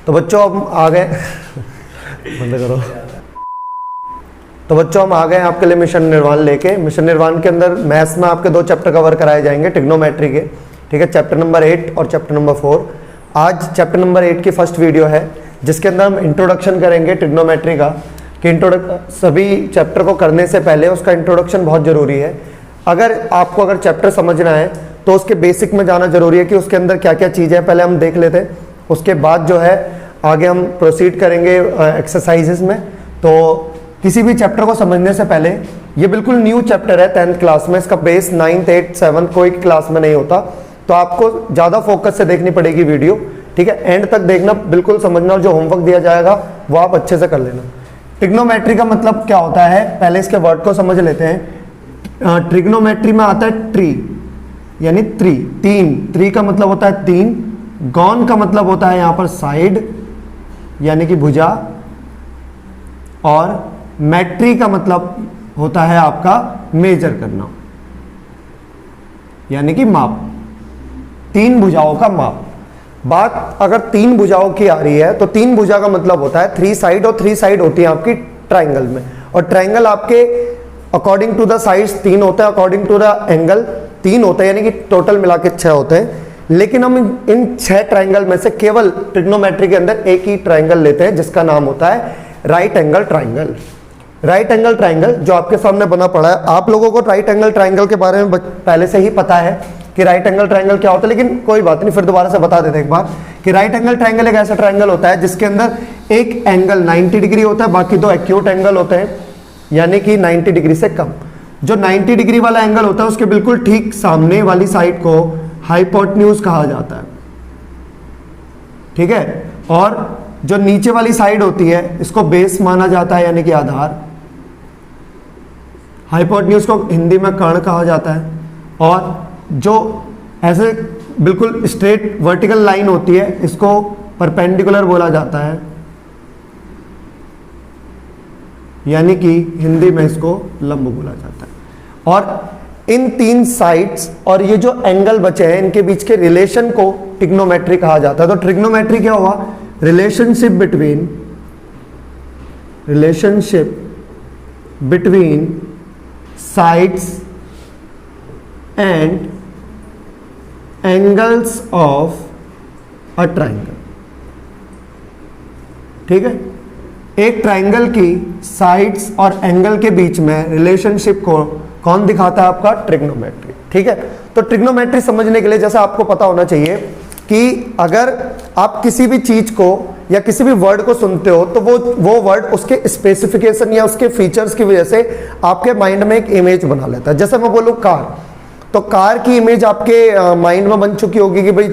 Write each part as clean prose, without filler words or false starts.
तो बच्चों हम आ गए बंद करो। तो बच्चों हम आ गए आपके लिए मिशन निर्वाण लेके। मिशन निर्वाण के अंदर मैथ्स में आपके 2 चैप्टर कवर कराए जाएंगे ट्रिग्नोमेट्री के, ठीक है, चैप्टर नंबर 8 और चैप्टर नंबर 4। आज चैप्टर नंबर 8 की फर्स्ट वीडियो है जिसके अंदर हम इंट्रोडक्शन करेंगे ट्रिग्नोमेट्री का, कि सभी चैप्टर को करने से पहले उसका इंट्रोडक्शन बहुत ज़रूरी है। अगर चैप्टर समझना है तो उसके बेसिक में जाना जरूरी है कि उसके अंदर क्या क्या चीज़ें हैं, पहले हम देख लेते हैं। उसके बाद जो है आगे हम प्रोसीड करेंगे एक्सरसाइजेस में। तो किसी भी चैप्टर को समझने से पहले, ये बिल्कुल न्यू चैप्टर है 10th क्लास में, इसका बेस 9th 8th 7th कोई क्लास में नहीं होता, तो आपको ज़्यादा फोकस से देखनी पड़ेगी वीडियो, ठीक है, एंड तक देखना, बिल्कुल समझना, और जो होमवर्क दिया जाएगा वो आप अच्छे से कर लेना। ट्रिग्नोमेट्री का मतलब क्या होता है, पहले इसके वर्ड को समझ लेते हैं। ट्रिग्नोमेट्री में आता है ट्री यानी तीन का मतलब होता है 3, गॉन का मतलब होता है यहाँ पर साइड यानी कि भुजा, और मेट्री का मतलब होता है आपका मेजर करना यानी कि माप, 3 भुजाओं का माप। बात अगर 3 भुजाओं की आ रही है तो 3 भुजा का मतलब होता है 3 साइड, और 3 साइड होती है आपकी ट्राइंगल में, और ट्राइंगल आपके अकॉर्डिंग टू द साइड्स 3 होता है, अकॉर्डिंग टू द एंगल 3 होता है, यानी कि टोटल मिला के 6 होते हैं। लेकिन हम इन 6 ट्राइंगल में से केवल ट्रिग्नोमेट्री के अंदर एक ही ट्राइंगल लेते हैं जिसका नाम होता है right angle triangle. Right angle triangle जो आपके सामने बना पड़ा है, आप लोगों को राइट एंगल ट्राइंगल के बारे में पहले से ही पता है कि राइट एंगल ट्राइंगल क्या होता है, लेकिन कोई बात नहीं, फिर दोबारा से बता देते एक बार कि राइट एंगल ट्राइंगल एक ऐसा ट्राइंगल होता है जिसके अंदर एक एंगल 90 डिग्री होता है, बाकी 2 एक्यूट एंगल होते हैं यानी कि 90 डिग्री से कम। जो 90 डिग्री वाला एंगल होता है उसके बिल्कुल ठीक सामने वाली साइड को हाइपोटेन्यूज कहा जाता है, ठीक है, और जो नीचे वाली साइड होती है इसको बेस माना जाता है यानी कि आधार। हाइपोटेन्यूज को हिंदी में कर्ण कहा जाता है, और जो ऐसे बिल्कुल स्ट्रेट वर्टिकल लाइन होती है इसको परपेंडिकुलर बोला जाता है, यानी कि हिंदी में इसको लंब बोला जाता है। और इन 3 साइड्स और ये जो एंगल बचे हैं इनके बीच के रिलेशन को ट्रिग्नोमेट्री कहा जाता है। तो ट्रिग्नोमेट्री क्या हुआ, relationship between sides and angles of a triangle, ठीक है। एक ट्राइंगल की साइड्स और एंगल के बीच में रिलेशनशिप को कौन दिखाता है, आपका ट्रिग्नोमेट्री, ठीक है। तो ट्रिग्नोमेट्री समझने के लिए जैसा आपको पता होना चाहिए कि अगर आप किसी भी चीज को या किसी भी वर्ड को सुनते हो तो वो वर्ड उसके स्पेसिफिकेशन या उसके फीचर्स की वजह से आपके माइंड में एक इमेज बना लेता है। जैसे मैं बोलूँ कार, तो कार की इमेज आपके माइंड में बन चुकी होगी कि भाई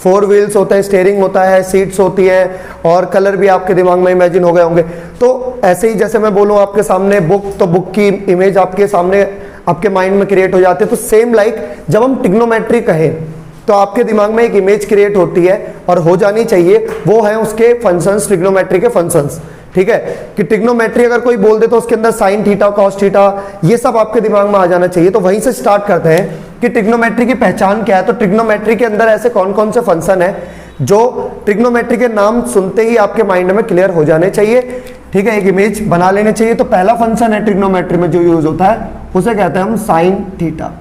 4 व्हील्स होता है, स्टीयरिंग होता है, सीट्स होती है, और कलर भी आपके दिमाग में इमेजिन हो गए होंगे। तो ऐसे ही जैसे मैं बोलूँ आपके सामने बुक, तो बुक की इमेज आपके सामने आपके माइंड में क्रिएट हो जाती है। तो सेम लाइक जब हम ट्रिग्नोमेट्री कहें तो आपके दिमाग में एक इमेज क्रिएट होती है और हो जानी चाहिए, वो है उसके फंक्शंस, ट्रिग्नोमेट्री के फंक्शंस, ठीक है। कि ट्रिग्नोमेट्री अगर कोई बोल दे तो उसके अंदर साइन थीटा, कॉस थीटा, ये सब आपके दिमाग में आ जाना चाहिए। तो वहीं से स्टार्ट करते हैं कि ट्रिग्नोमेट्री की पहचान क्या है। तो ट्रिग्नोमेट्री के अंदर ऐसे कौन कौन से फंक्शन है जो ट्रिग्नोमेट्री के नाम सुनते ही आपके माइंड में क्लियर हो जाने चाहिए, ठीक है, एक इमेज बना लेने चाहिए। तो पहला फंक्शन है ट्रिग्नोमेट्री में जो यूज होता है उसे कहते हैं हम साइन थीटा,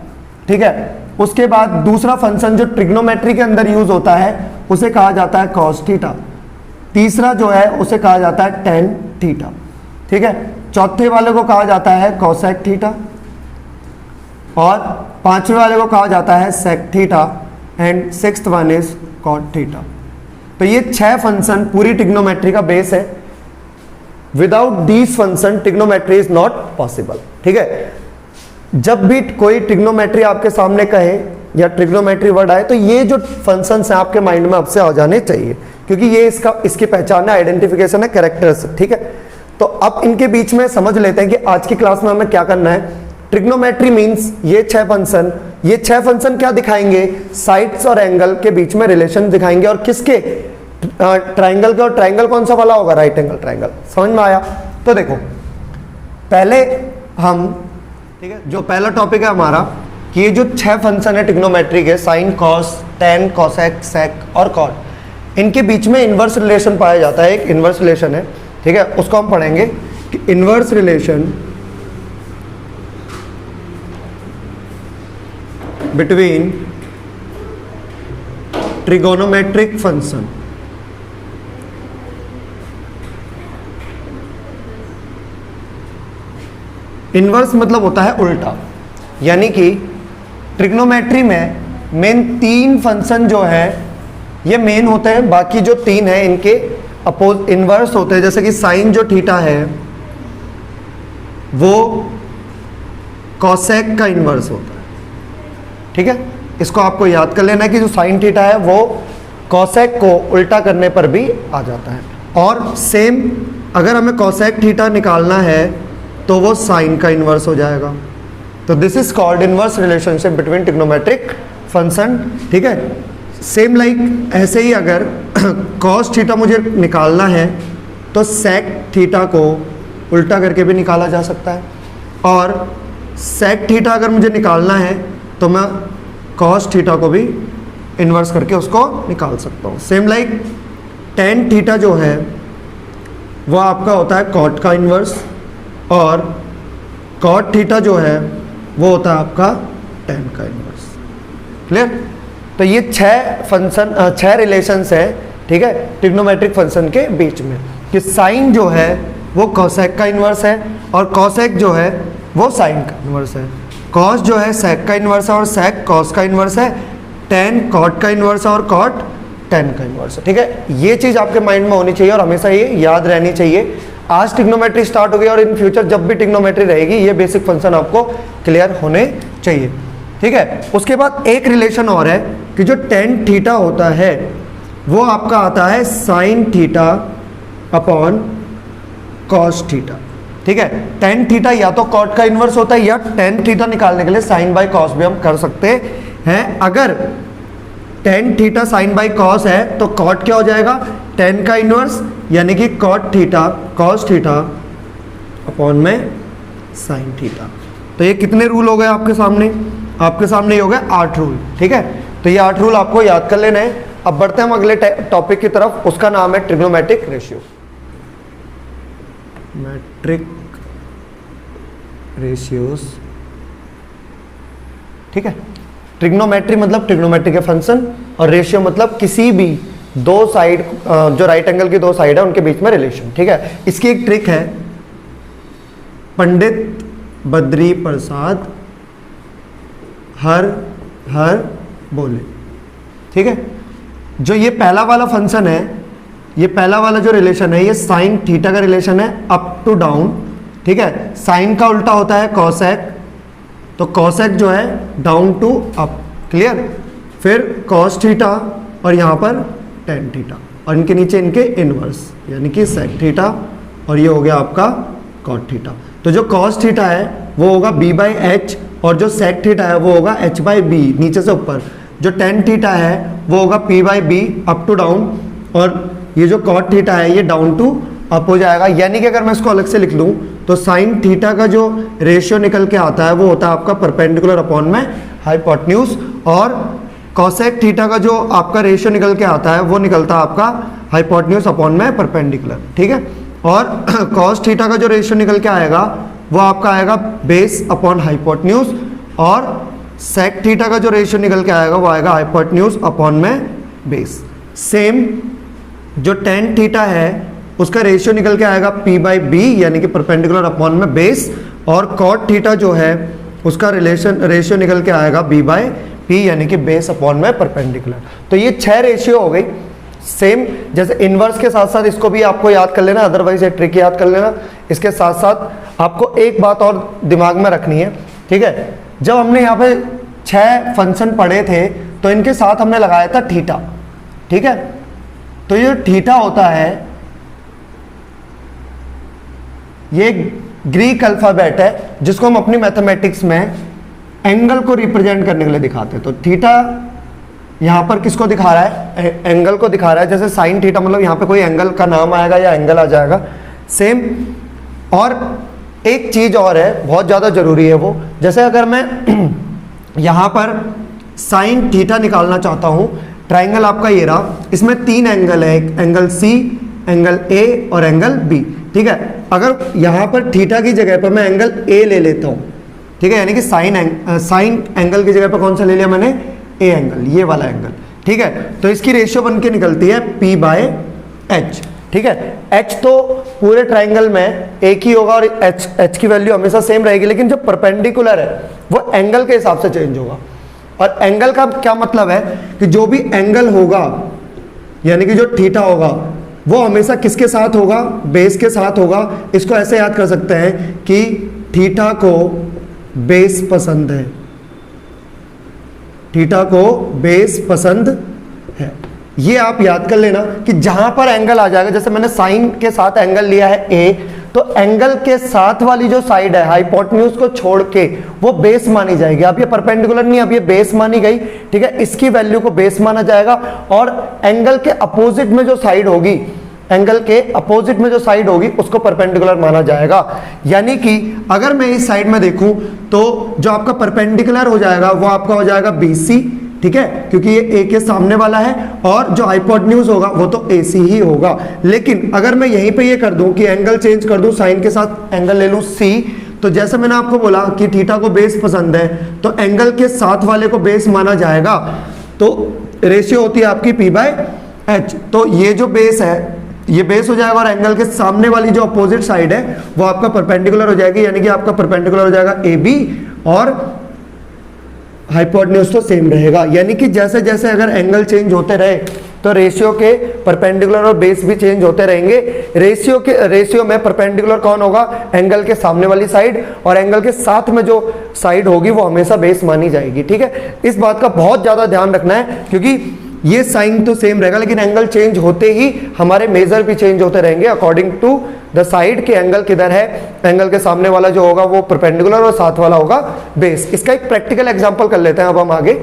ठीक है। उसके बाद दूसरा फंक्शन जो ट्रिग्नोमेट्री के अंदर यूज होता है उसे कहा जाता है कॉस थीटा। तीसरा जो है उसे कहा जाता है टेन थीटा, ठीक है। चौथे वाले को कहा जाता है कोसेक थीटा, और 5वें वाले को कहा जाता है sec theta, and 6th one is cot theta. तो ये 6 फंक्शन पूरी ट्रिग्नोमेट्री का बेस है। Without these function trigonometry is not possible, ठीक है। जब भी कोई ट्रिग्नोमेट्री आपके सामने कहे या ट्रिग्नोमेट्री वर्ड आए तो ये जो फंक्शंस हैं आपके माइंड में अब से आ जाने चाहिए, क्योंकि ये इसकी पहचान है, आइडेंटिफिकेशन है, कैरेक्टर्स, ठीक है। तो अब इनके बीच में समझ लेते हैं कि आज की क्लास में हमें क्या करना है। ट्रिग्नोमेट्री मींस ये 6 फंक्शन, ये 6 फंक्शन क्या दिखाएंगे, साइड्स और एंगल के बीच में रिलेशन दिखाएंगे, और किसके, ट्राइंगल के। और ट्राइंगल कौन सा वाला होगा, राइट एंगल ट्राइंगल। समझ में आया। तो देखो पहले हम, ठीक है, जो पहला टॉपिक है हमारा कि ये जो 6 फंक्शन है ट्रिग्नोमेट्री के, साइन, कॉस, टेन, कोसेक, सेक और कॉट, इनके बीच में इन्वर्स रिलेशन पाया जाता है, एक इन्वर्स रिलेशन है, ठीक है, उसको हम पढ़ेंगे कि inverse relation between trigonometric function. Inverse मतलब होता है उल्टा, यानी कि ट्रिग्नोमेट्री में मेन 3 फंक्शन जो है ये मेन होते हैं, बाकी जो 3 है इनके अपोज इन्वर्स होते हैं। जैसे कि साइन जो थीटा है वो कॉसेक का इन्वर्स होता है, ठीक है, इसको आपको याद कर लेना है कि जो साइन थीटा है वो कॉसेक को उल्टा करने पर भी आ जाता है। और सेम अगर हमें कॉसेक थीटा निकालना है तो वो साइन का इन्वर्स हो जाएगा। तो this is called inverse relationship between trigonometric function, ठीक है। सेम लाइक ऐसे ही अगर कॉस थीटा मुझे निकालना है तो सेक थीटा को उल्टा करके भी निकाला जा सकता है, और सेक थीटा अगर मुझे निकालना है तो मैं कॉस थीटा को भी इन्वर्स करके उसको निकाल सकता हूँ। सेम लाइक टेन थीटा जो है वो आपका होता है कॉट का इन्वर्स, और कॉट थीटा जो है वो होता है आपका टेन का इन्वर्स। क्लियर? तो ये 6 रिलेशंस है, ठीक है, ट्रिग्नोमेट्रिक फंक्शन के बीच में, कि साइन जो है वो कॉसेक का इन्वर्स है और कॉसेक जो है वो साइन का इन्वर्स है, कॉस जो है सेक का इन्वर्स है और सेक कॉस का इन्वर्स है, टेन कॉट का इन्वर्स है और कॉट टेन का इन्वर्स है, ठीक है। ये चीज़ आपके माइंड में होनी चाहिए और हमेशा ये याद रहनी चाहिए। आज ट्रिग्नोमेट्री स्टार्ट हो गई और इन फ्यूचर जब भी ट्रिग्नोमेट्री रहेगी ये बेसिक फंक्शन आपको क्लियर होने चाहिए, ठीक है। उसके बाद एक रिलेशन और है कि जो टेन थीटा होता है वो आपका आता है sine theta upon cos theta, ठीक है। टेन थीटा या तो कॉट का इन्वर्स होता है या टेन थीटा निकालने के लिए साइन बाय कॉस भी हम कर सकते हैं। अगर tan theta sine by cos है तो कॉट क्या हो जाएगा, टेन का इनवर्स, यानी कि cot theta cos theta upon में साइन थीटा। तो ये कितने रूल हो गए आपके सामने? आपके सामने ये हो गए 8 रूल, ठीक है। तो ये 8 रूल आपको याद कर लेना है। अब बढ़ते हैं हम अगले टॉपिक की तरफ, उसका नाम है ट्रिग्नोमेट्रिक रेशियो। मैट्रिक रेशियोज, ठीक है। ट्रिग्नोमेट्री मतलब ट्रिग्नोमेट्री के फंक्शन, और रेशियो मतलब किसी भी दो साइड, जो राइट एंगल की दो साइड है उनके बीच में रिलेशन, ठीक है। इसकी एक ट्रिक है, पंडित बद्री प्रसाद हर हर बोले, ठीक है। जो ये पहला वाला फंक्शन है, ये पहला वाला जो रिलेशन है ये साइन थीटा का रिलेशन है, अप टू डाउन, ठीक है। साइन का उल्टा होता है कॉसेक, तो कॉसेक जो है डाउन टू अप, क्लियर। फिर कॉस थीटा और यहाँ पर टेन थीटा, और इनके नीचे इनके इनवर्स यानी कि सेक थीटा, और ये हो गया आपका कॉट थीटा। तो जो कॉस थीटा है वो होगा b बाई एच, और जो सेक थीटा है वो होगा h बाई बी नीचे से ऊपर। जो टेन थीटा है वो होगा p by B up to down, और ये जो कॉट थीटा है ये डाउन टू अप हो जाएगा। यानी कि अगर मैं इसको अलग से लिख लूँ तो साइन थीटा का जो रेशियो निकल के आता है वो होता है आपका परपेंडिकुलर अपॉन में हाइपोटेन्यूज, और कॉसेक थीटा का जो आपका रेशियो निकल के आता है वो निकलता है आपका हाइपोटेन्यूज अपॉन में परपेंडिकुलर, ठीक है। और कॉस थीटा का जो रेशियो निकल के आएगा वो आपका आएगा बेस अपॉन हाइपोटेन्यूज, और सेक थीटा का जो रेशियो निकल के आएगा वो आएगा हाइपोटेन्यूज अपॉन में बेस। सेम जो टेन थीटा है उसका रेशियो निकल के आएगा p बाई बी यानी कि परपेंडिकुलर अपॉन में बेस, और कॉट थीटा जो है उसका रेशियो निकल के आएगा b बाई पी यानी कि बेस अपॉन में परपेंडिकुलर। तो ये 6 रेशियो हो गई। सेम जैसे इनवर्स के साथ साथ इसको भी आपको याद कर लेना, अदरवाइज ये ट्रिक याद कर लेना। इसके साथ साथ आपको एक बात और दिमाग में रखनी है, ठीक है। जब हमने यहाँ पे 6 फंक्शन पढ़े थे तो इनके साथ हमने लगाया था थीटा, ठीक है। तो ये थीटा होता है, ये ग्रीक अल्फाबेट है जिसको हम अपनी मैथमेटिक्स में एंगल को रिप्रेजेंट करने के लिए दिखाते हैं। तो थीटा यहाँ पर किसको दिखा रहा है, एंगल को दिखा रहा है। जैसे साइन थीटा मतलब यहाँ पे कोई एंगल का नाम आएगा या एंगल आ जाएगा, सेम। और एक चीज और है बहुत ज़्यादा जरूरी है वो, जैसे अगर मैं यहाँ पर साइन थीटा निकालना चाहता हूँ ट्राइंगल आपका ये रहा, इसमें 3 एंगल है, एक एंगल सी, एंगल ए और एंगल बी, ठीक है। अगर यहाँ पर थीटा की जगह पर मैं एंगल ए ले लेता हूँ, ठीक है, यानी कि साइन एंगल की जगह पर कौन सा ले लिया मैंने, ए एंगल, ये वाला एंगल, ठीक है। तो इसकी रेशियो बन के निकलती है P बाय एच, ठीक है। H तो पूरे ट्राइंगल में एक ही होगा और H की वैल्यू हमेशा सेम रहेगी, लेकिन जो परपेंडिकुलर है वो एंगल के हिसाब से चेंज होगा। और एंगल का क्या मतलब है कि जो भी एंगल होगा, यानी कि जो थीटा होगा, वो हमेशा किसके साथ होगा, बेस के साथ होगा। इसको ऐसे याद कर सकते हैं कि थीटा को बेस पसंद है, थीटा को बेस पसंद है। ये आप याद कर लेना कि जहां पर एंगल आ जाएगा, जैसे मैंने साइन के साथ एंगल लिया है ए, तो एंगल के साथ वाली जो साइड है हाइपोटेन्यूज को छोड़ के वो बेस मानी जाएगी। अब ये परपेंडिकुलर नहीं, अब ये बेस मानी गई, ठीक है। इसकी वैल्यू को बेस माना जाएगा और एंगल के अपोजिट में जो साइड होगी, एंगल के अपोजिट में जो साइड होगी उसको परपेंडिकुलर माना जाएगा। यानी कि अगर मैं इस साइड में देखूं तो जो आपका परपेंडिकुलर हो जाएगा वो आपका हो जाएगा BC, ठीक है, क्योंकि ये ए के सामने वाला है, और जो हाइपोटेन्यूज होगा वो तो AC ही होगा। लेकिन अगर मैं यहीं पे ये कर दूं कि एंगल चेंज कर दूं, साइन के साथ एंगल ले लूं C, तो जैसे मैंने आपको बोला कि थीटा को बेस पसंद है, तो एंगल के साथ वाले को बेस माना जाएगा। तो रेशियो होती है आपकी P बाय एच। तो ये जो बेस है ये बेस हो जाएगा और एंगल के सामने वाली जो अपोजिट साइड है वो आपका परपेंडिकुलर हो जाएगी, यानी कि आपका परपेंडिकुलर हो जाएगा AB और हाइपोटेन्यूज तो सेम रहेगा। यानी कि जैसे जैसे अगर एंगल चेंज होते रहे तो रेशियो के परपेंडिकुलर और बेस भी चेंज होते रहेंगे। रेशियो में परपेंडिकुलर कौन होगा, एंगल के सामने वाली साइड, और एंगल के साथ में जो साइड होगी वो हमेशा बेस मानी जाएगी, ठीक है। इस बात का बहुत ज्यादा ध्यान रखना है, क्योंकि ये साइन तो सेम रहेगा लेकिन एंगल चेंज होते ही हमारे मेजर भी चेंज होते रहेंगे अकॉर्डिंग टू द साइड के एंगल किधर है। एंगल के सामने वाला जो होगा वो परपेंडिकुलर और साथ वाला होगा बेस। इसका एक प्रैक्टिकल एग्जांपल कर लेते हैं अब हम आगे।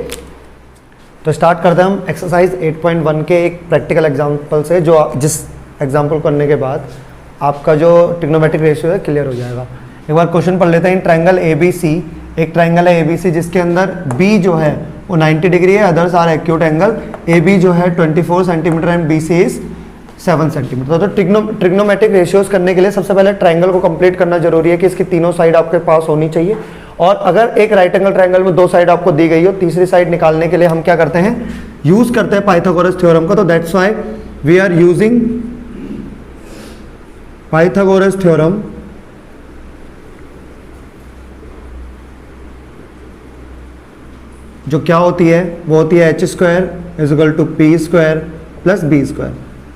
तो स्टार्ट करते हैं हम एक्सरसाइज 8.1 के एक प्रैक्टिकल एग्जांपल से, जो जिस एग्जांपल करने के बाद आपका जो ट्रिग्नोमेट्रिक रेशियो है क्लियर हो जाएगा। एक बार क्वेश्चन पढ़ लेते हैं। ट्राइंगल ABC, एक ट्राइंगल है ABC जिसके अंदर B जो है वो 90 डिग्री है, others are acute angle. AB जो है 24 centimetre and BC is 7 centimetre. तो ट्रिग्नोमेट्रिक रेशियोज करने के लिए सबसे पहले ट्राइंगल को कंप्लीट करना जरूरी है कि इसकी तीनों साइड आपके पास होनी चाहिए। और अगर एक राइट एंगल ट्राइंगल में 2 साइड आपको दी गई हो, तीसरी साइड निकालने के लिए हम क्या करते हैं, यूज करते हैं पाइथागोरस थ्योरम का। तो that's why we are using Pythagoras theorem जो क्या होती है, वो होती है h² is equal to P² plus B²।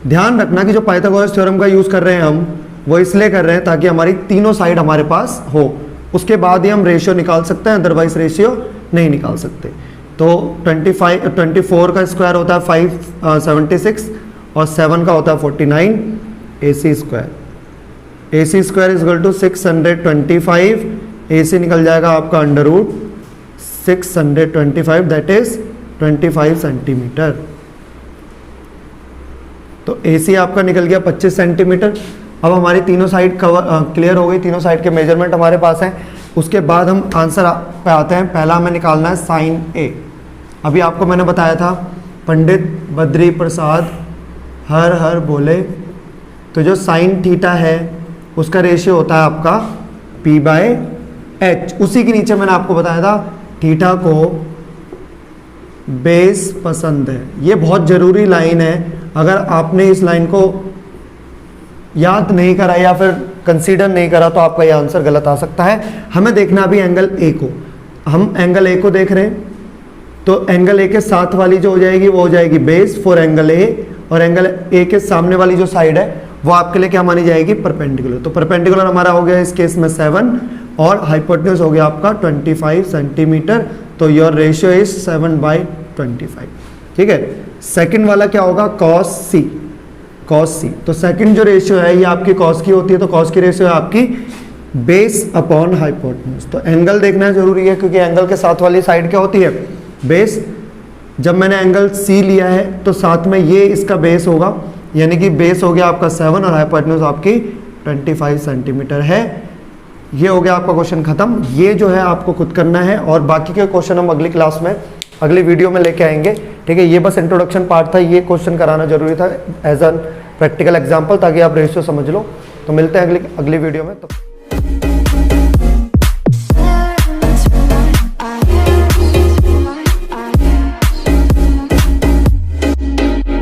ध्यान रखना कि जो पाइथागोरस थ्योरम का यूज कर रहे हैं हम, वो इसलिए कर रहे हैं ताकि हमारी तीनों साइड हमारे पास हो, उसके बाद ही हम रेशियो निकाल सकते हैं, अदरवाइज रेशियो नहीं निकाल सकते। तो 24 का स्क्वायर होता है 576 और 7 का होता है 49, AC² is equal to 625, AC निकल जाएगा आपका under root 625, that is 25 centimetre. तो AC आपका निकल गया 25 सेंटीमीटर। अब हमारी तीनों साइड क्लियर हो गई, तीनों साइड के मेजरमेंट हमारे पास हैं। उसके बाद हम आंसर पे आते हैं। पहला हमें निकालना है साइन A। अभी आपको मैंने बताया था पंडित बद्री प्रसाद हर हर बोले, तो जो साइन थीटा है उसका रेशियो होता है आपका P बाय एच। उसी के नीचे मैंने आपको बताया था थीटा को बेस पसंद है। ये बहुत जरूरी लाइन है, अगर आपने इस लाइन को याद नहीं करा या फिर कंसीडर नहीं करा तो आपका ये आंसर गलत आ सकता है। हमें देखना अभी एंगल A को, हम एंगल A को देख रहे हैं, तो एंगल A के साथ वाली जो हो जाएगी वो हो जाएगी बेस फॉर एंगल A, और एंगल A के सामने वाली जो साइड है वो आपके लिए क्या मानी जाएगी, परपेंडिकुलर। तो परपेंडिकुलर हमारा हो गया इस केस में 7 और हाइपोटेन्यूज हो गया आपका 25 सेंटीमीटर। तो योर रेशियो इज 7/25, ठीक है। सेकंड वाला क्या होगा, cos C। तो सेकंड जो रेशियो है ये आपकी cos की होती है, तो cos की रेशियो है आपकी बेस अपॉन हाइपोटेन्यूज। तो एंगल देखना जरूरी है क्योंकि एंगल के साथ वाली साइड क्या होती है, बेस। जब मैंने एंगल C लिया है तो साथ में ये इसका बेस होगा, यानी कि बेस हो गया आपका 7 और हाइपोटेन्यूज आपकी 25 सेंटीमीटर है। ये हो गया आपका क्वेश्चन खत्म। ये जो है आपको खुद करना है और बाकी के क्वेश्चन हम अगली क्लास में, अगली वीडियो में लेके आएंगे। ठीक है, ये बस इंट्रोडक्शन पार्ट था, ये क्वेश्चन कराना जरूरी था एज एन प्रैक्टिकल एग्जाम्पल, ताकि आप रेशियो समझ लो। तो मिलते हैं अगली वीडियो में। तो